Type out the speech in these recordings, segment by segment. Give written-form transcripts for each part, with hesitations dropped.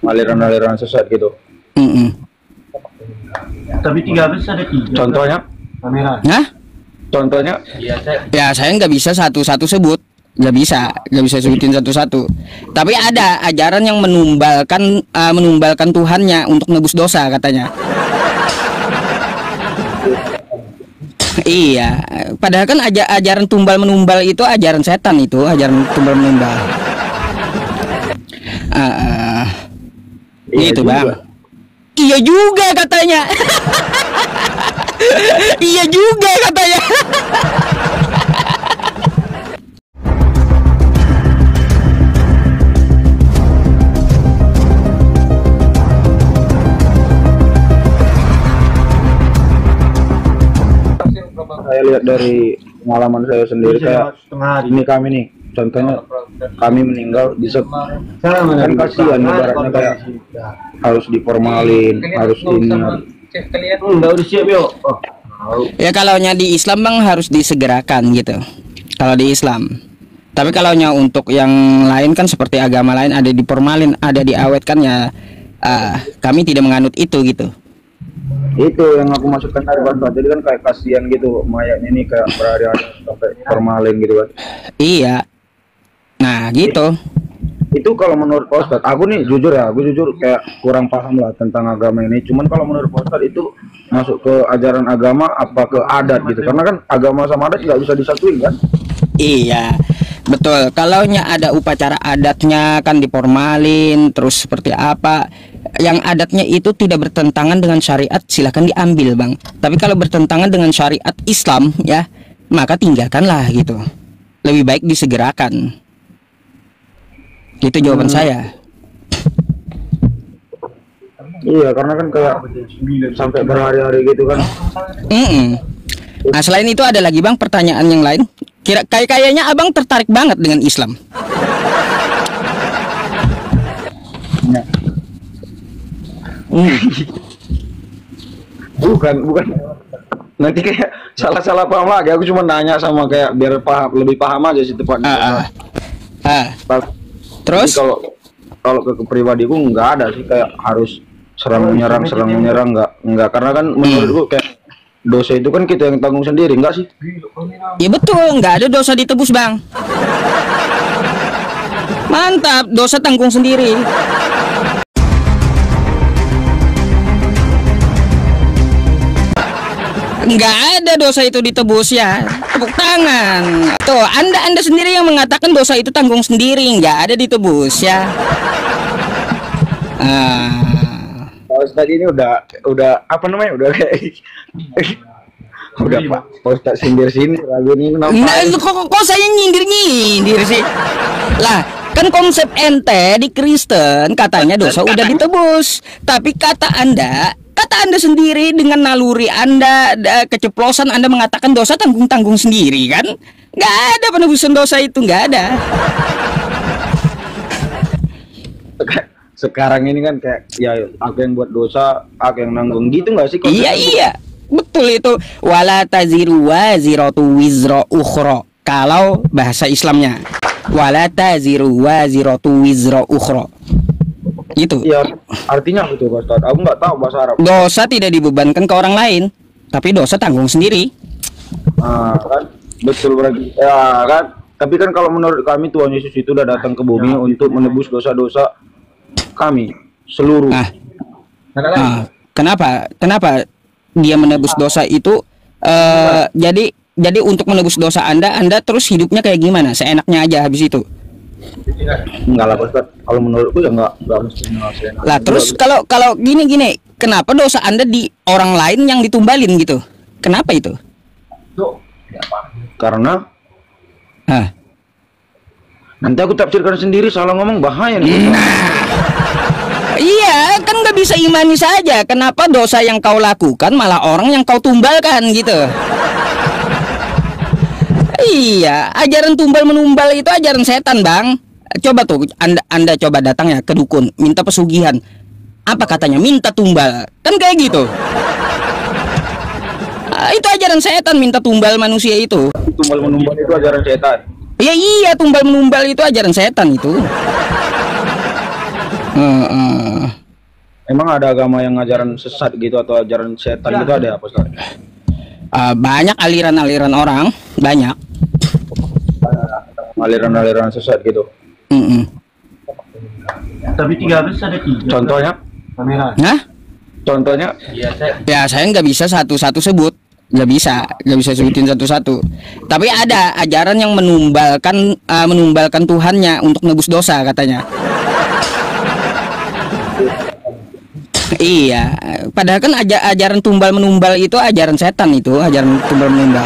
aliran-aliran sesat gitu. Tapi 13 ada 3. Contohnya? Kamera. Nah, Contohnya? ya saya nggak bisa satu-satu sebut, nggak bisa sebutin satu-satu. Tapi ada ajaran yang menumbalkan Tuhannya untuk nebus dosa katanya. Iya, padahal kan ajaran tumbal menumbal itu ajaran setan, itu ajaran tumbal menumbal. Iya Itu juga. bang. Iya juga katanya. Iya juga katanya. Saya lihat dari pengalaman saya sendiri, kayak ini kami nih, contohnya kami meninggal kan kasihan ibaratnya, kayak harus diformalin, harus ini. Udah siap yuk. Ya kalau di Islam bang harus disegerakan gitu. Kalau di Islam. Tapi kalau untuk yang lain kan seperti agama lain ada diformalin, ada diawetkan ya. Kami tidak menganut itu gitu. Itu yang aku maksudkan tadi Pak Ustadz. Jadi kan kayak kasihan gitu mayatnya ini, kayak berhari-hari sampai formalin gitu kan. Iya. Nah gitu. Itu kalau menurut Pak Ustadz, aku nih jujur ya, aku jujur kayak kurang paham lah tentang agama ini. Cuman kalau menurut Pak Ustadz itu masuk ke ajaran agama apa ke adat gitu? Karena kan agama sama adat nggak bisa disatuin kan? Iya. Betul. Kalau ada upacara adatnya kan diformalin, terus seperti apa? Yang adatnya itu tidak bertentangan dengan syariat, silahkan diambil bang. Tapi kalau bertentangan dengan syariat Islam ya, maka tinggalkanlah gitu. Lebih baik disegerakan. Itu jawaban saya. Iya, karena kan kayak sampai berhari-hari gitu kan. Nah selain itu ada lagi bang pertanyaan yang lain. Kayaknya abang tertarik banget dengan Islam. Ya. Bukan. Nanti kayak salah paham lagi. Aku cuma nanya sama kayak biar lebih paham aja sih tepatnya. Terus? Jadi kalau ke pribadiku nggak ada sih kayak harus serang menyerang nggak, karena kan menurutku kayak dosa itu kan kita yang tanggung sendiri, enggak sih? Ya betul, nggak ada dosa ditebus bang. Mantap, dosa tanggung sendiri. Nggak ada dosa itu ditebus ya. Tepuk tangan. Tuh, anda sendiri yang mengatakan dosa itu tanggung sendiri, nggak ada ditebus ya. Kalau tadi ini udah apa namanya, udah kayak udah Pak Ustaz sindir sini lagi ini kenapa? Nah, kok saya nyindir sih? Lah, kan konsep ente di Kristen katanya dosa udah ditebus, tapi kata anda sendiri dengan naluri anda, keceplosan anda mengatakan dosa tanggung sendiri kan? Nggak ada penebusan dosa itu, nggak ada. Sekarang ini kan kayak ya aku yang buat dosa, aku yang nanggung gitu nggak sih? Iya, betul itu. Wala taziru waziratu wizra ukhra. Kalau bahasa Islamnya, wala taziru waziratu wizra ukhra. Gitu. Iya, artinya apa tuh Pak Ustaz? Aku nggak tahu bahasa Arab. Dosa tidak dibebankan ke orang lain, tapi dosa tanggung sendiri. Kan betul berarti. Ya kan. Tapi kan kalau menurut kami Tuhan Yesus itu udah datang ke bumi untuk menebus dosa-dosa kami seluruh. Kenapa dia menebus dosa itu? Jadi untuk menebus dosa anda terus hidupnya kayak gimana? Seenaknya aja habis itu? Enggak lah Ustaz. Kalau menurutku ya enggak mesti seenaknya. Lah terus kalau gini, kenapa dosa anda di orang lain yang ditumbalin gitu? Kenapa itu? Karena nanti aku tafsirkan sendiri, salah ngomong bahaya nih. Iya, kan nggak bisa imani saja. Kenapa dosa yang kau lakukan malah orang yang kau tumbalkan gitu? Iya, ajaran tumbal menumbal itu ajaran setan bang. Coba tuh, anda coba datang ya ke dukun, minta pesugihan. Apa katanya? Minta tumbal, kan kayak gitu. Itu ajaran setan, minta tumbal manusia itu. Tumbal menumbal itu ajaran setan. Iya, tumbal menumbal itu ajaran setan itu. Emang ada agama yang ngajaran sesat gitu atau ajaran setan gitu ada apa Ustaz? Banyak aliran-aliran orang, banyak. Aliran-aliran sesat gitu. Tapi 13 ada 3. Contohnya? Kamera. Nah, Contohnya? ya saya nggak bisa satu-satu sebut, nggak bisa sebutin satu-satu. Tapi ada ajaran yang menumbalkan Tuhannya untuk nebus dosa katanya. Iya, padahal kan ajaran tumbal menumbal itu ajaran setan, itu ajaran tumbal menumbal.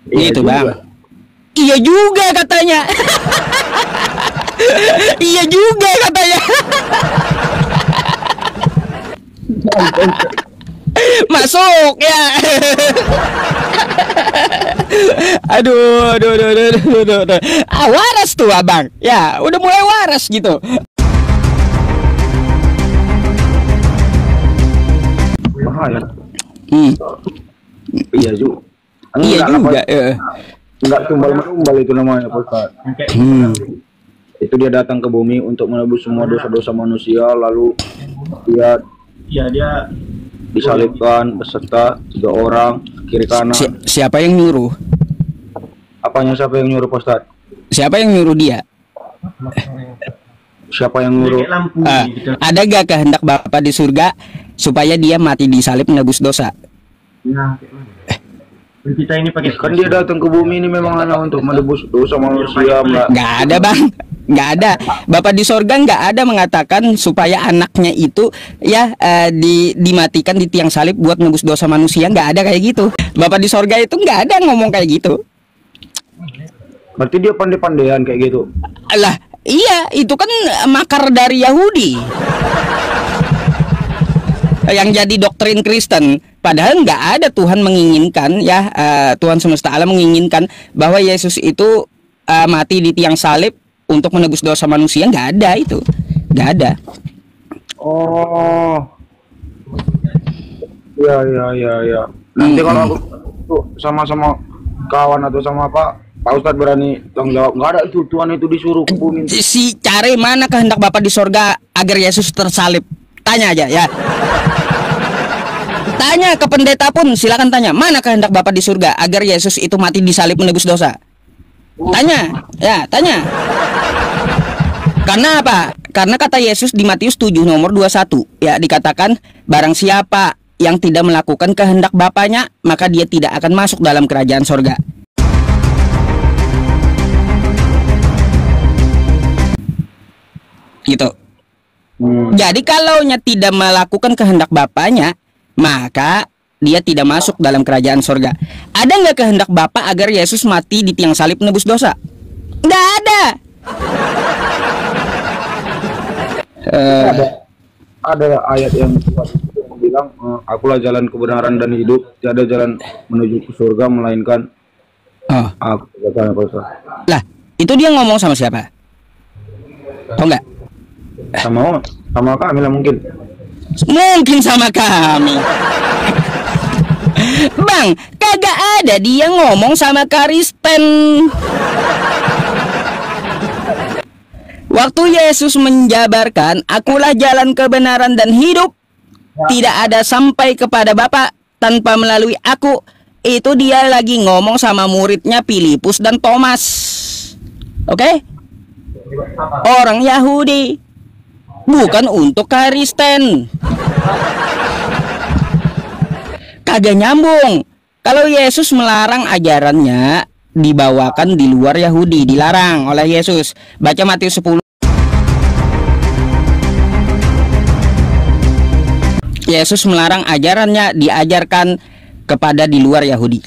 Iya Gitu juga. Bang. Iya juga katanya. Iya juga katanya. Masuk ya. Aduh. Waras tuh abang. Ya, udah mulai waras gitu. Bahaya. Hmm. Iya juga. Iya juga. Enggak tumbal menumbal itu namanya Pak Ustaz. Itu dia datang ke bumi untuk menebus semua dosa-dosa manusia, lalu dia disalibkan beserta 3 orang kiri kanan. Siapa yang nyuruh? Apanya siapa yang nyuruh Pak Ustaz? Siapa yang nyuruh dia? Siapa yang nyuruh? Kayak lampu gitu. Ada gak kehendak Bapa di surga supaya dia mati di salib menebus dosa? Nah, kayak mana? Kita ini pakai Kan dia datang ke bumi ini memang hanya untuk menebus dosa manusia, Mbak. Nggak ada bang, nggak ada. Bapak di sorga nggak ada mengatakan supaya anaknya itu ya dimatikan di tiang salib buat nebus dosa manusia. Nggak ada kayak gitu. Bapak di sorga itu nggak ada ngomong kayak gitu. Berarti dia pandai-pandaian kayak gitu. Lah, iya itu kan makar dari Yahudi yang jadi doktrin Kristen. Padahal nggak ada Tuhan menginginkan ya, Tuhan semesta alam menginginkan bahwa Yesus itu mati di tiang salib untuk menebus dosa manusia. Nggak ada itu, nggak ada. Oh, ya. Nanti kalau aku tuh sama-sama kawan atau sama Pak Ustadz berani tanggung jawab. Nggak ada itu, Tuhan itu disuruh ke bumi. Si cari mana kehendak Bapa di sorga agar Yesus tersalib? Tanya aja ya. Tanya ke pendeta pun, silakan tanya mana kehendak Bapa di surga agar Yesus itu mati di salib menebus dosa. Tanya, ya tanya. Karena apa? Karena kata Yesus di Matius 7 nomor 21 ya, dikatakan barang siapa yang tidak melakukan kehendak Bapanya maka dia tidak akan masuk dalam kerajaan sorga. Gitu. Jadi kalaunya tidak melakukan kehendak Bapanya, maka dia tidak masuk dalam kerajaan sorga. Ada nggak kehendak Bapa agar Yesus mati di tiang salib menebus dosa? Nggak ada. Ada ayat yang bilang, akulah jalan kebenaran dan hidup, tiada jalan menuju ke surga melainkan aku. Lah, itu dia ngomong sama siapa? Tahu nggak? Sama kami lah mungkin. Mungkin sama kami. Bang, kagak ada dia ngomong sama Kristen. Waktu Yesus menjabarkan, akulah jalan kebenaran dan hidup, tidak ada sampai kepada Bapa tanpa melalui aku. Itu dia lagi ngomong sama muridnya Filipus dan Thomas. Oke? Orang Yahudi, bukan untuk Kristen. Kagak nyambung. Kalau Yesus melarang ajarannya dibawakan di luar Yahudi, dilarang oleh Yesus. Baca Matius 10. Yesus melarang ajarannya diajarkan kepada di luar Yahudi.